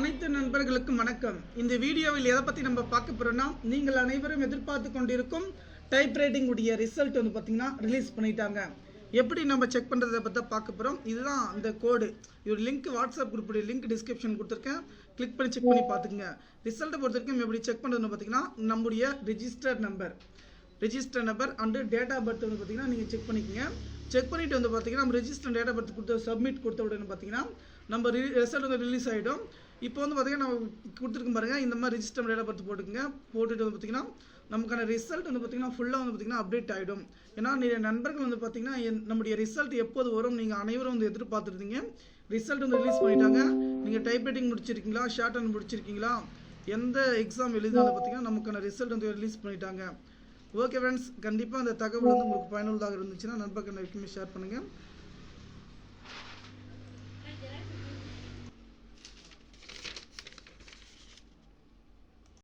அனைத்து நண்பர்களுக்கும் வணக்கம். இந்த வீடியோவில் எதை பற்றி நம்ம பார்க்க போகிறோம்னா, நீங்கள் அனைவரும் எதிர்பார்த்து கொண்டிருக்கும் டைப் ரைட்டிங் உடைய ரிசல்ட் வந்து பார்த்தீங்கன்னா ரிலீஸ் பண்ணிட்டாங்க. எப்படி நம்ம செக் பண்ணுறதை பற்றி பார்க்க போகிறோம். இதுதான் அந்த கோடு. ஒரு லிங்க் வாட்ஸ்அப் குரூப்புடைய லிங்க் டிஸ்கிரிப்ஷன் கொடுத்துருக்கேன். கிளிக் பண்ணி செக் பண்ணி பார்த்துக்குங்க. ரிசல்ட்டை பொறுத்த வரைக்கும் எப்படி செக் பண்ணுறதுன்னு பார்த்தீங்கன்னா, நம்முடைய register number and date of birth வந்து பார்த்தீங்கன்னா நீங்கள் செக் பண்ணிக்கோங்க. செக் பண்ணிவிட்டு வந்து பார்த்தீங்கன்னா நம்ம ரெஜிஸ்டர் டேட் ஆஃப் பர்த் கொடுத்து சப்மிட் கொடுத்த உடனே பார்த்தீங்கன்னா நம்ம ரிசல்ட் வந்து ரிலீஸ் ஆகிடும். இப்போ வந்து பார்த்தீங்கன்னா நம்ம கொடுத்துருக்கோம் பாருங்கள், இந்த மாதிரி ரெஜிஸ்டர் டேட் ஆஃப் பர்த் போட்டுக்கோங்க. போட்டுட்டு வந்து பார்த்தீங்கன்னா நமக்கான ரிசல்ட் வந்து பார்த்தீங்கன்னா ஃபுல்லாக வந்து பார்த்தீங்கன்னா அப்டேட் ஆகிடும். ஏன்னா நிறைய நண்பர்கள் வந்து பார்த்தீங்கன்னா நம்முடைய ரிசல்ட் எப்போது வரும் நீங்கள் அனைவரும் வந்து எதிர்பார்த்துருந்தீங்க. ரிசல்ட் வந்து ரிலீஸ் பண்ணிட்டாங்க. நீங்கள் டைப் ரைட்டிங் முடிச்சிருக்கீங்களா, ஷார்ட் ஹேண்ட் முடிச்சிருக்கீங்களா, எந்த எக்ஸாம் எழுதினாலும் பார்த்தீங்கன்னா நமக்கான ரிசல்ட் வந்து ரிலீஸ் பண்ணிட்டாங்க. ஓகே ஃப்ரெண்ட்ஸ், கண்டிப்பாக அந்த தகவல் வந்து உங்களுக்கு பயனுள்ளதாக இருந்துச்சுன்னா நண்பர்கள் ஷேர் பண்ணுங்கள்.